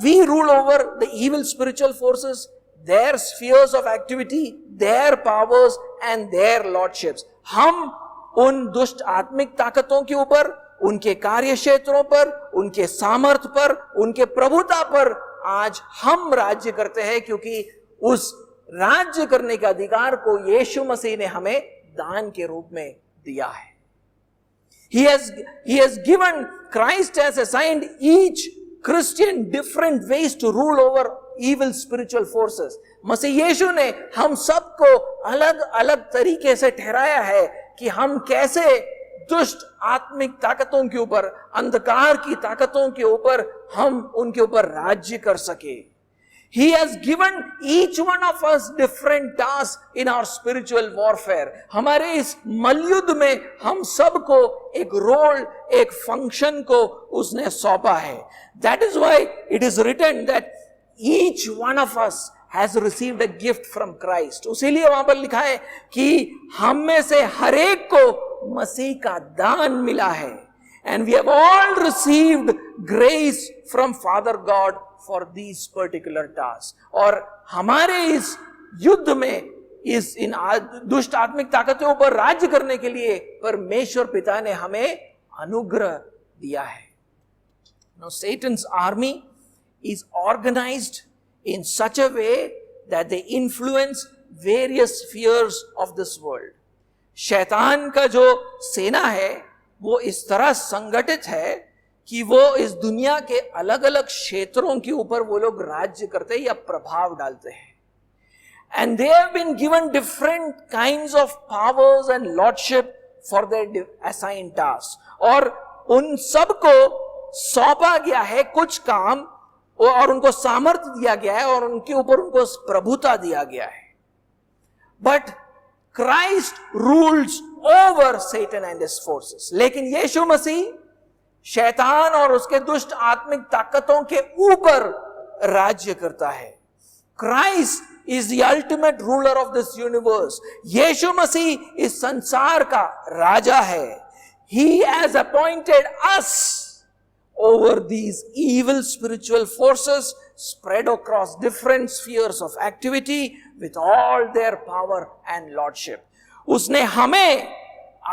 we rule over the evil spiritual forces, their spheres of activity, their powers and their lordships. हम उन दुष्ट आत्मिक ताकतों के ऊपर, उनके कार्य क्षेत्रों पर, उनके सामर्थ पर, उनके प्रभुता पर आज हम राज्य करते हैं, क्योंकि उस राज्य करने के अधिकार को यीशु मसीह ने हमें दान के रूप में दिया है. He has given, Christ has assigned each Christian different ways to rule over evil spiritual forces. मसीह यीशु ने हम सबको अलग अलग तरीके से ठहराया है कि हम कैसे दुष्ट आत्मिक ताकतों के ऊपर, अंधकार की ताकतों के ऊपर हम उनके ऊपर राज्य कर सके. He has given each one of us different tasks in our spiritual warfare. हमारे इस मलयुद्ध में हम सबको एक रोल, एक फंक्शन को उसने सौंपा है. That is why it is written that each one of us has received a gift from Christ. उसीलिए वहां पर लिखा है कि हम में से हर एक को मसीह का दान मिला है. And we have all received grace from Father God for these particular tasks. और हमारे इस युद्ध में, इन दुष्ट आत्मिक ताकतों पर राज्य करने के लिए परमेश्वर पिता ने हमें अनुग्रह दिया है. Now Satan's army is organized in such a way that they influence various spheres of this world. शैतान का जो सेना है वो इस तरह संगठित है कि वो इस दुनिया के अलग अलग क्षेत्रों के ऊपर वो लोग राज्य करते हैं या प्रभाव डालते हैं. And they have been given different kinds of powers and lordship for their assigned tasks. और उन सबको सौंपा गया है कुछ काम और उनको सामर्थ्य दिया गया है और उनके ऊपर उनको प्रभुता दिया गया है. But Christ rules over Satan and his forces. लेकिन यीशु मसीह शैतान और उसके दुष्ट आत्मिक ताकतों के ऊपर राज्य करता है. Christ is the ultimate ruler of this universe. यीशु मसीह इस संसार का राजा है. He has appointed us over these evil spiritual forces spread across different spheres of activity with all their power and lordship. उसने हमें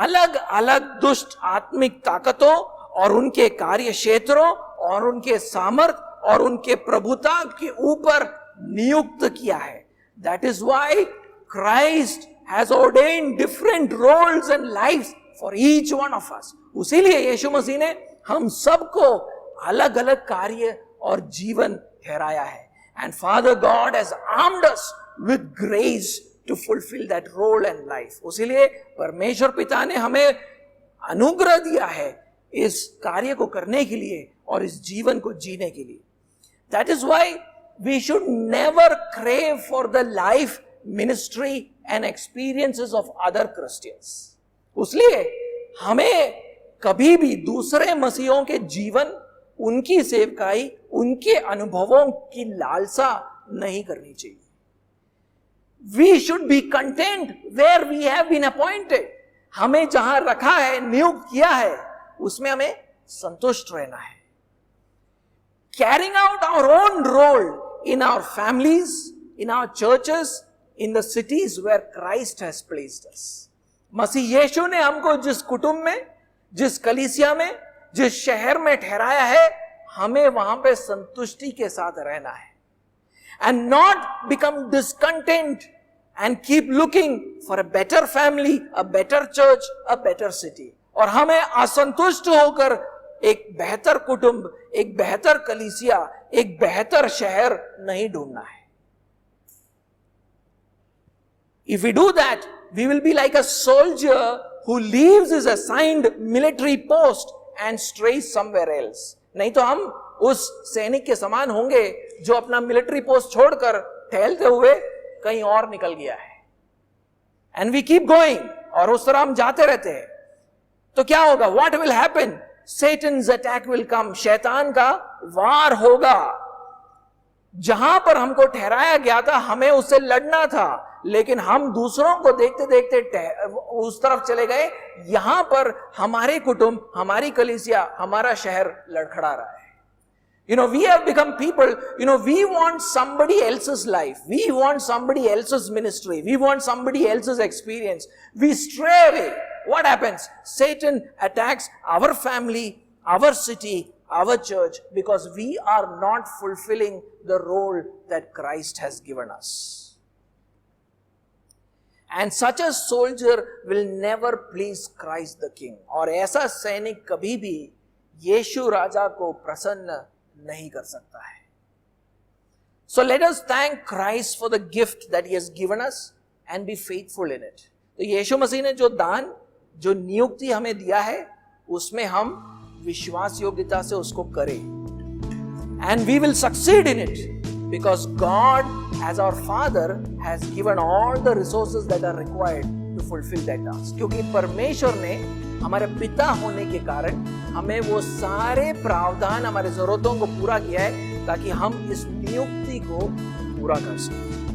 अलग अलग दुष्ट आत्मिक ताकतों और उनके कार्य क्षेत्रों और उनके सामर्थ और उनके प्रभुता के ऊपर नियुक्त किया है. That is why Christ has ordained different roles and lives for each one of us. उसीलिए यीशु मसीह ने हम सबको अलग अलग कार्य और जीवन ठहराया है. And Father God has armed us with grace to fulfill that role and life. उसीलिए परमेश्वर पिता ने हमें अनुग्रह दिया है इस कार्य को करने के लिए और इस जीवन को जीने के लिए. That is why we should never crave for the life, ministry and experiences of other Christians. उसलिए हमें कभी भी दूसरे मसीहों के जीवन, उनकी सेवकाई, उनके अनुभवों की लालसा नहीं करनी चाहिए. We should be content where we have been appointed. हमें जहां रखा है, नियुक्त किया है, उसमें हमें संतुष्ट रहना है. Carrying out our own role in our families, in our churches, in the cities where Christ has placed us. मसीह यीशु ने हमको जिस कुटुंब में, जिस कलीसिया में, जिस शहर में ठहराया है, हमें वहां पे संतुष्टि के साथ रहना है. And not become discontent and keep looking for a better family, a better church, a better city. और हमें असंतुष्ट होकर एक बेहतर कुटुंब, एक बेहतर कलीसिया, एक बेहतर शहर नहीं ढूंढना है. If we do that, we will be like a soldier who leaves his assigned military post and strays somewhere else. नहीं तो हम उस सैनिक के समान होंगे जो अपना मिलिट्री पोस्ट छोड़कर टहलते हुए कहीं और निकल गया है. And we keep going, और उस तरह हम जाते रहते हैं. तो क्या होगा? What will happen? Satan's attack will come. शैतान का वार होगा. जहां पर हमको ठहराया गया था, हमें उससे लड़ना था, लेकिन हम दूसरों को देखते देखते उस तरफ चले गए. यहां पर हमारे कुटुंब, हमारी कलीसिया, हमारा शहर लड़खड़ा रहा है. We have become people, we want somebody else's life. We want somebody else's ministry. We want somebody else's experience. We stray away. What happens? Satan attacks our family, our city, our church, because we are not fulfilling the role that Christ has given us. And such a soldier will never please Christ the King. और ऐसा सैनिक कभी भी यीशु राजा को प्रसन्न नहीं कर सकता है. So let us thank Christ for the gift that he has given us and be faithful in it. तो यीशु मसीह ने जो दान जो नियुक्ति हमें दिया है उसमें हम विश्वास योग्यता से उसको करें, and we will succeed in it because God as our Father has given all the resources that are required to fulfill that task. क्योंकि परमेश्वर ने हमारे पिता होने के कारण हमें वो सारे प्रावधान, हमारे जरूरतों को पूरा किया है ताकि हम इस नियुक्ति को पूरा कर सकें।